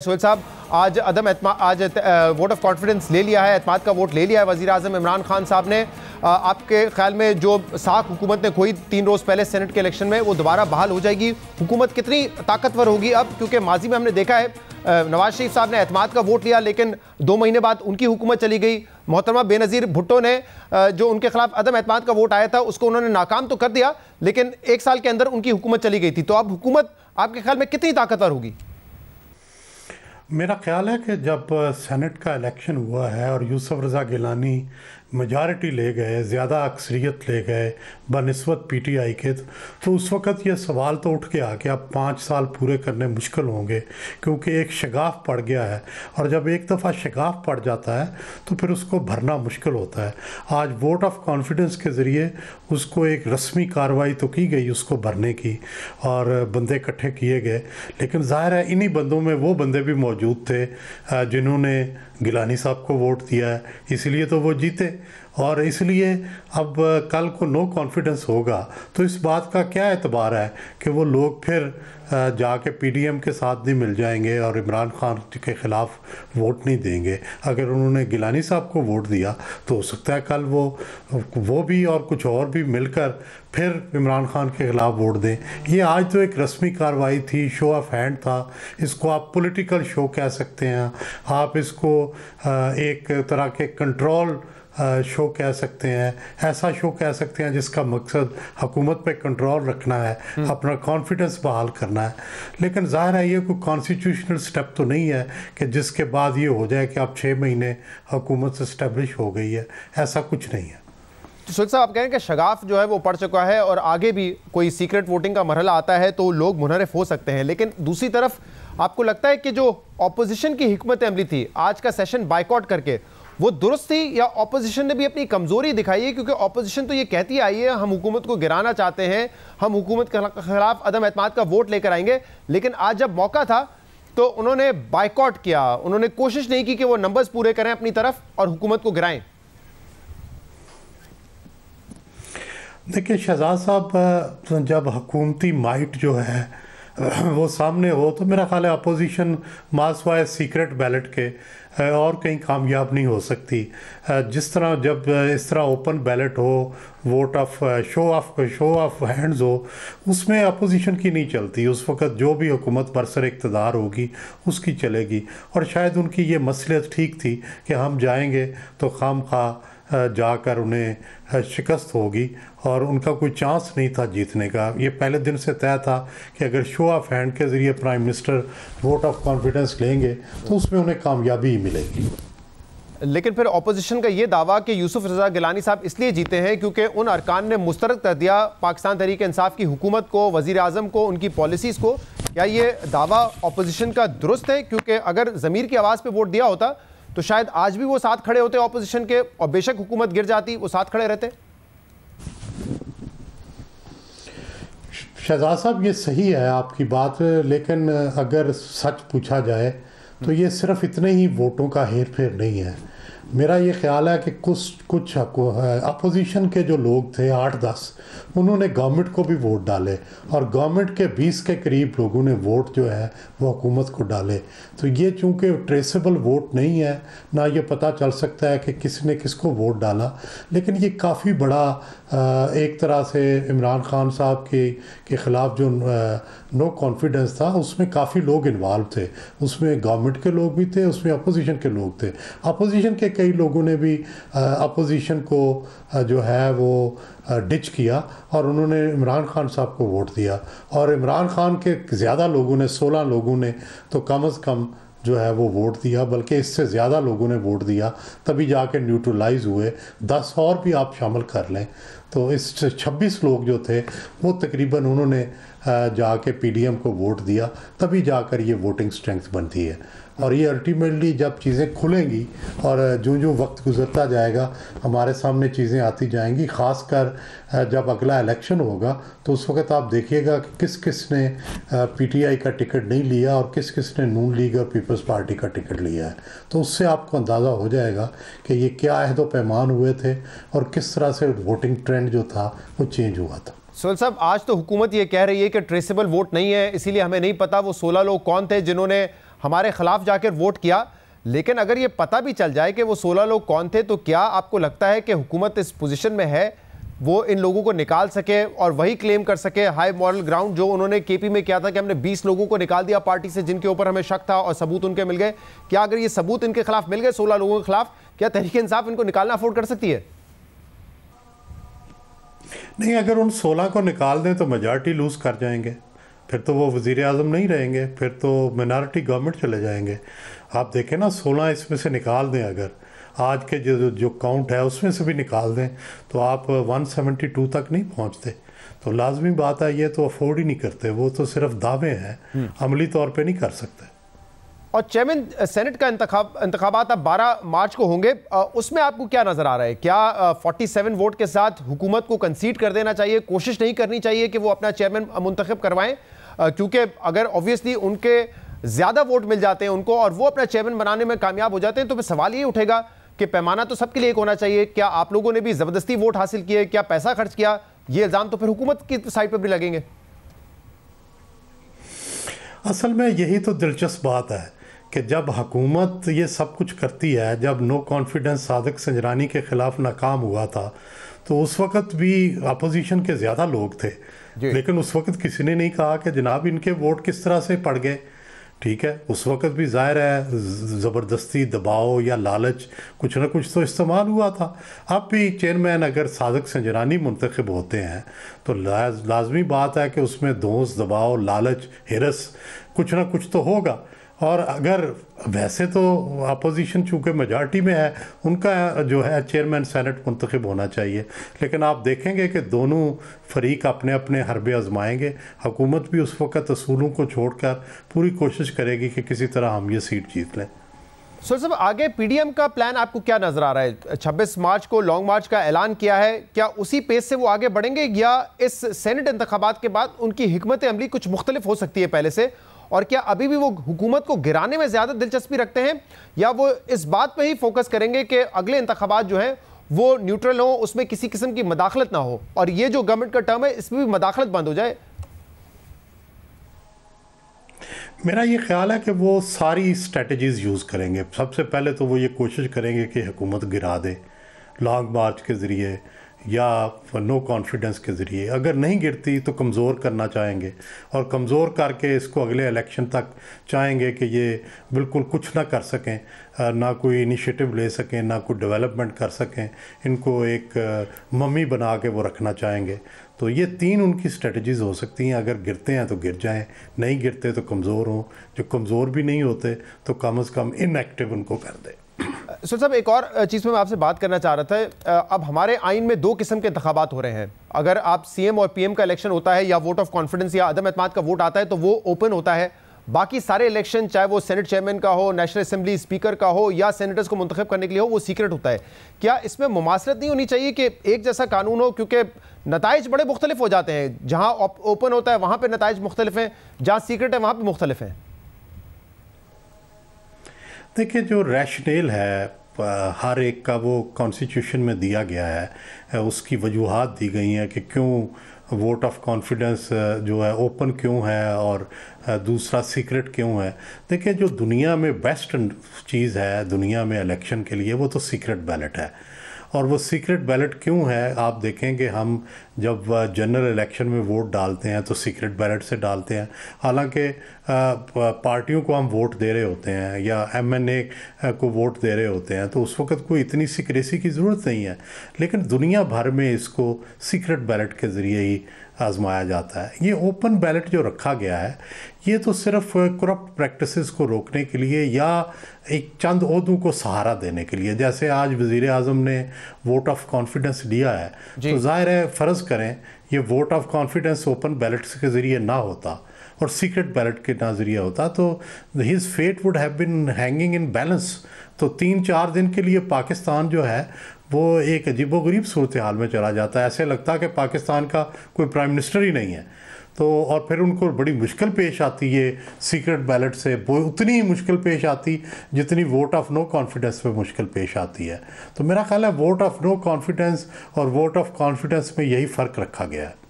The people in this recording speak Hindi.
सोहेल साहब, आज वोट ऑफ कॉन्फिडेंस ले लिया है, एतमाद का वोट ले लिया है वज़ीर आज़म इमरान खान साहब ने। आपके ख्याल में जो साख हुकूमत ने खोई 3 रोज़ पहले सेनेट के इलेक्शन में, वो दोबारा बहाल हो जाएगी? हुकूमत कितनी ताकतवर होगी अब? क्योंकि माजी में हमने देखा है नवाज शरीफ साहब ने एतमाद का वोट लिया, लेकिन 2 महीने बाद उनकी हुकूमत चली गई। मोहतरमा बेनज़ीर भुट्टो ने जो उनके खिलाफ अदम एतमाद का वोट आया था, उसको उन्होंने नाकाम तो कर दिया, लेकिन 1 साल के अंदर उनकी हुकूमत चली गई थी। तो अब हुकूमत आपके ख्याल में कितनी ताकतवर होगी? मेरा ख्याल है कि जब सेनेट का इलेक्शन हुआ है और यूसुफ रज़ा गिलानी मेजॉरिटी ले गए, ज़्यादा अक्सरियत ले गए बनिस्बत पीटीआई के, तो उस वक़्त ये सवाल तो उठ के आ गया अब 5 साल पूरे करने मुश्किल होंगे, क्योंकि एक शगाफ पड़ गया है। और जब एक दफ़ा शगाफ पड़ जाता है तो फिर उसको भरना मुश्किल होता है। आज वोट ऑफ कॉन्फिडेंस के ज़रिए उसको एक रस्मी कार्रवाई तो की गई उसको भरने की, और बंदे इकट्ठे किए गए, लेकिन ज़ाहिर है इन्हीं बंदों में वो बंदे भी मौजूद थे जिन्होंने गिलानी साहब को वोट दिया है, इसलिए तो वो जीते। और इसलिए अब कल को नो कॉन्फिडेंस होगा तो इस बात का क्या एतबार है कि वो लोग फिर जाके पीडीएम के साथ नहीं मिल जाएंगे और इमरान खान के ख़िलाफ़ वोट नहीं देंगे। अगर उन्होंने गिलानी साहब को वोट दिया तो हो सकता है कल वो भी और कुछ और भी मिलकर फिर इमरान खान के ख़िलाफ़ वोट दें। ये आज तो एक रस्मी कार्रवाई थी, शो ऑफ हैंड था, इसको आप पॉलिटिकल शो कह सकते हैं, आप इसको एक तरह के कंट्रोल शो कह सकते हैं, ऐसा शो कह सकते हैं जिसका मकसद हुकूमत पे कंट्रोल रखना है, अपना कॉन्फिडेंस बहाल करना है। लेकिन ज़ाहिर है ये कोई कॉन्स्टिट्यूशनल स्टेप तो नहीं है कि जिसके बाद ये हो जाए कि अब 6 महीने हुकूमत इस्टेब्लिश हो गई है, ऐसा कुछ नहीं है। तो सोहेल साहब, आप कह रहे हैं कि शगाफ जो है वो पड़ चुका है और आगे भी कोई सीक्रेट वोटिंग का मरहला आता है तो लोग मुनहरिफ हो सकते हैं, लेकिन दूसरी तरफ आपको लगता है कि जो ऑपोजिशन की हिकमत अमली थी आज का सेशन बाइकआउट करके, वो दुरुस्त थी, या ऑपोजिशन ने भी अपनी कमज़ोरी दिखाई है? क्योंकि ऑपोजिशन तो ये कहती आई है हम हुकूमत को गिराना चाहते हैं, हम हुकूमत के खिलाफ अदम एतमाद का वोट लेकर आएंगे, लेकिन आज जब मौका था तो उन्होंने बाइकआउट किया, उन्होंने कोशिश नहीं की कि वो नंबर्स पूरे करें अपनी तरफ और हुकूमत को गिराएं। देखिए शहजाद साहब, जब हुकूमती माइट जो है वो सामने हो तो मेरा ख्याल है अपोजिशन मासवाए सीक्रेट बैलेट के और कहीं कामयाब नहीं हो सकती। जिस तरह जब इस तरह ओपन बैलेट हो, vote of show off hands हो, उसमें अपोजिशन की नहीं चलती। उस वक़्त जो भी हुकूमत बरसर इक़्तिदार होगी उसकी चलेगी, और शायद उनकी ये मसलियत ठीक थी कि हम जाएंगे तो खामखा जाकर उन्हें शिकस्त होगी, और उनका कोई चांस नहीं था जीतने का। ये पहले दिन से तय था कि अगर शो ऑफ हैंड के ज़रिए prime minister vote of confidence लेंगे तो उसमें उन्हें कामयाबी ही मिलेगी। लेकिन फिर ऑपोजिशन का ये दावा कि यूसुफ रज़ा गिलानी साहब इसलिए जीते हैं क्योंकि उन अरकान ने मुस्तरद कर दिया पाकिस्तान तहरीक इंसाफ की हुकूमत को, वज़ीर आज़म को, उनकी पॉलिसीज़ को। क्या ये दावा ऑपोजिशन का दुरुस्त है? क्योंकि अगर ज़मीर की आवाज़ पर वोट दिया होता तो शायद आज भी वो साथ खड़े होते ऑपोजिशन के, और बेशक हुकूमत गिर जाती वो साथ खड़े रहते। शहजाद साहब, ये सही है आपकी बात, लेकिन अगर सच पूछा जाए तो ये सिर्फ इतने ही वोटों का हेर फेर नहीं है। मेरा ये ख्याल है कि कुछ अपोजिशन के जो लोग थे 8-10, उन्होंने गवर्नमेंट को भी वोट डाले, और गवर्नमेंट के 20 के करीब लोगों ने वोट जो है वो हुकूमत को डाले। तो ये चूँकि ट्रेसेबल वोट नहीं है, ना ये पता चल सकता है कि किसने किसको वोट डाला, लेकिन ये काफ़ी बड़ा एक तरह से इमरान खान साहब के ख़िलाफ़ जो नो कॉन्फिडेंस था उसमें काफ़ी लोग इन्वॉल्व थे। उसमें गवर्नमेंट के लोग भी थे, उसमें अपोजिशन के लोग थे। अपोजिशन के कई लोगों ने भी अपोजिशन को जो है वो डिच किया और उन्होंने इमरान खान साहब को वोट दिया, और इमरान खान के ज़्यादा लोगों ने, 16 लोगों ने तो कम से कम जो है वो वोट दिया, बल्कि इससे ज़्यादा लोगों ने वोट दिया, तभी जाके न्यूट्रलाइज हुए। 10 और भी आप शामिल कर लें तो इस 26 लोग जो थे वो तकरीबन उन्होंने जाके पीडीएम को वोट दिया, तभी जाकर ये वोटिंग स्ट्रेंथ बनती है। और ये अल्टीमेटली जब चीज़ें खुलेंगी और जो वक्त गुजरता जाएगा हमारे सामने चीज़ें आती जाएंगी, ख़ासकर जब अगला इलेक्शन होगा तो उस वक्त आप देखिएगा कि किस किस ने पीटीआई का टिकट नहीं लिया और किस किस ने नून लीग और पीपल्स पार्टी का टिकट लिया है। तो उससे आपको अंदाज़ा हो जाएगा कि ये क्या अहद व पैमान हुए थे और किस तरह से वोटिंग ट्रेंड जो था वो चेंज हुआ था। सोहेल साहब, आज तो हुकूमत ये कह रही है कि ट्रेसेबल वोट नहीं है, इसीलिए हमें नहीं पता वो 16 लोग कौन थे जिन्होंने हमारे खिलाफ जाकर वोट किया। लेकिन अगर ये पता भी चल जाए कि वो 16 लोग कौन थे, तो क्या आपको लगता है कि हुकूमत इस पोजीशन में है वो इन लोगों को निकाल सके और वही क्लेम कर सके हाई मॉरल ग्राउंड जो उन्होंने केपी में किया था कि हमने 20 लोगों को निकाल दिया पार्टी से जिनके ऊपर हमें शक था और सबूत उनके मिल गए? क्या अगर ये सबूत इनके खिलाफ मिल गए 16 लोगों के खिलाफ, क्या तहरीक इंसाफ इनको निकालना अफोर्ड कर सकती है? नहीं, अगर उन 16 को निकाल दें तो मेजॉरिटी लूज कर जाएंगे, फिर तो वो वज़ीर आज़म नहीं रहेंगे, फिर तो मिनॉरिटी गवर्नमेंट चले जाएंगे। आप देखें ना, 16 इसमें से निकाल दें, अगर आज के जो काउंट है उसमें से भी निकाल दें तो आप 172 तक नहीं पहुंचते। तो लाजमी बात है, ये तो अफोर्ड ही नहीं करते, वो तो सिर्फ दावे हैं, अमली तौर पे नहीं कर सकते। और चेयरमैन सेनेट का इंतखाबात अब 12 मार्च को होंगे, उसमें आपको क्या नजर आ रहा है? क्या 47 वोट के साथ हुकूमत को कंसीड कर देना चाहिए, कोशिश नहीं करनी चाहिए कि वो अपना चेयरमैन मुंतखब करवाएं? क्योंकि अगर ऑब्वियसली उनके ज्यादा वोट मिल जाते हैं उनको और वो अपना चेयरमैन बनाने में कामयाब हो जाते हैं, तो फिर सवाल ये उठेगा कि पैमाना तो सबके लिए एक होना चाहिए। क्या आप लोगों ने भी जबरदस्ती वोट हासिल किए, क्या पैसा खर्च किया? ये इल्जाम तो फिर हुकूमत की साइड पर भी लगेंगे। असल में यही तो दिलचस्प बात है कि जब हुकूमत ये सब कुछ करती है, जब नो कॉन्फिडेंस सादिक संजरानी के खिलाफ नाकाम हुआ था तो उस वक़्त भी अपोजिशन के ज़्यादा लोग थे, लेकिन उस वक़्त किसी ने नहीं कहा कि जनाब इनके वोट किस तरह से पड़ गए। ठीक है, उस वक़्त भी ज़ाहिर है ज़बरदस्ती, दबाव या लालच कुछ ना कुछ तो इस्तेमाल हुआ था। अब भी चेयरमैन अगर सादिक संजरानी मुंतखब होते हैं तो लाजमी बात है कि उसमें दोस्त, दबाव, लालच, हिरस कुछ ना कुछ तो होगा। और अगर वैसे तो अपोजिशन चूँकि मेजॉरिटी में है, उनका जो है चेयरमैन सेनेट मुंतखब होना चाहिए, लेकिन आप देखेंगे कि दोनों फरीक अपने अपने हरबे आजमाएंगे। हुकूमत भी उस वक़्त असूलों को छोड़कर पूरी कोशिश करेगी कि किसी तरह हम ये सीट जीत लें। सर साहब, आगे पीडीएम का प्लान आपको क्या नजर आ रहा है? 26 मार्च को लॉन्ग मार्च का ऐलान किया है, क्या उसी पेस से वो आगे बढ़ेंगे या इस सेनेट इंतखाबात के बाद उनकी हिकमत अमली कुछ मुख्तलिफ हो सकती है पहले से? और क्या अभी भी वो हुकूमत को गिराने में ज़्यादा दिलचस्पी रखते हैं या वो इस बात पे ही फोकस करेंगे कि अगले इंतखाबात जो हैं वो न्यूट्रल हो, उसमें किसी किस्म की मदाखलत ना हो और ये जो गवर्नमेंट का टर्म है इसमें भी मदाखलत बंद हो जाए? मेरा ये ख्याल है कि वो सारी स्ट्रेटजीज़ यूज़ करेंगे। सबसे पहले तो वो ये कोशिश करेंगे कि हुकूमत गिरा दे, लॉन्ग मार्च के ज़रिए या नो कॉन्फिडेंस के ज़रिए। अगर नहीं गिरती तो कमज़ोर करना चाहेंगे और कमज़ोर करके इसको अगले इलेक्शन तक चाहेंगे कि ये बिल्कुल कुछ ना कर सकें, ना कोई इनिशिएटिव ले सकें, ना कोई डेवलपमेंट कर सकें, इनको एक मम्मी बना के वो रखना चाहेंगे। तो ये 3 उनकी स्ट्रेटजीज़ हो सकती हैं। अगर गिरते हैं तो गिर जाएं, नहीं गिरते तो कमज़ोर हों, जो कमज़ोर भी नहीं होते तो कम से कम इनएक्टिव उनको कर दें। सर साहब, एक और चीज़ में मैं आपसे बात करना चाह रहा था। अब हमारे आइन में 2 किस्म के इंतखाबात हो रहे हैं। अगर आप सीएम और पीएम का इलेक्शन होता है या वोट ऑफ कॉन्फिडेंस या अदम एतमाद का वोट आता है तो वो ओपन होता है। बाकी सारे इलेक्शन, चाहे वो सेनेट चेयरमैन का हो, नेशनल असेंबली स्पीकर का हो या सेनेटर्स को मुंतखब करने के लिए हो, वो सीक्रेट होता है। क्या इसमें मुमासलत नहीं होनी चाहिए कि एक जैसा कानून हो? क्योंकि नताइज बड़े मुख्तलिफ हो जाते हैं, जहां ओपन होता है वहां पर नताइज मुख्तलिफ हैं, जहां सीक्रेट है वहां पर मुख्तलिफ हैं। देखिए, जो रैशनेल है हर एक का वो कॉन्स्टिट्यूशन में दिया गया है, उसकी वजूहात दी गई हैं कि क्यों वोट ऑफ कॉन्फिडेंस जो है ओपन क्यों है और दूसरा सीक्रेट क्यों है। देखिए, जो दुनिया में बेस्ट चीज़ है दुनिया में इलेक्शन के लिए वो तो सीक्रेट बैलेट है। और वो सीक्रेट बैलेट क्यों है, आप देखेंगे हम जब जनरल इलेक्शन में वोट डालते हैं तो सीक्रेट बैलेट से डालते हैं। हालांकि पार्टियों को हम वोट दे रहे होते हैं या एमएनए को वोट दे रहे होते हैं तो उस वक्त कोई इतनी सीक्रेसी की ज़रूरत नहीं है, लेकिन दुनिया भर में इसको सीक्रेट बैलेट के ज़रिए ही आजमाया जाता है। ये ओपन बैलेट जो रखा गया है ये तो सिर्फ करप्ट प्रैक्टिसेस को रोकने के लिए या एक चंद ओहदों को सहारा देने के लिए। जैसे आज वज़ीर आज़म ने वोट ऑफ कॉन्फिडेंस लिया है तो ज़ाहिर है, फ़र्ज़ करें ये vote of confidence open ballot के ज़रिए ना होता और सीक्रेट बैलेट के ना ज़रिए होता तो his fate would have been hanging in balance. तो 3-4 दिन के लिए पाकिस्तान जो है वो एक अजीबोगरीब सूरत हाल में चला जाता है। ऐसे लगता है कि पाकिस्तान का कोई प्राइम मिनिस्टर ही नहीं है। तो और फिर उनको बड़ी मुश्किल पेश आती है सीक्रेट बैलेट से, वो उतनी ही मुश्किल पेश आती जितनी वोट ऑफ नो कॉन्फिडेंस में मुश्किल पेश आती है। तो मेरा ख्याल है वोट ऑफ नो कॉन्फिडेंस और वोट ऑफ कॉन्फिडेंस में यही फ़र्क रखा गया है।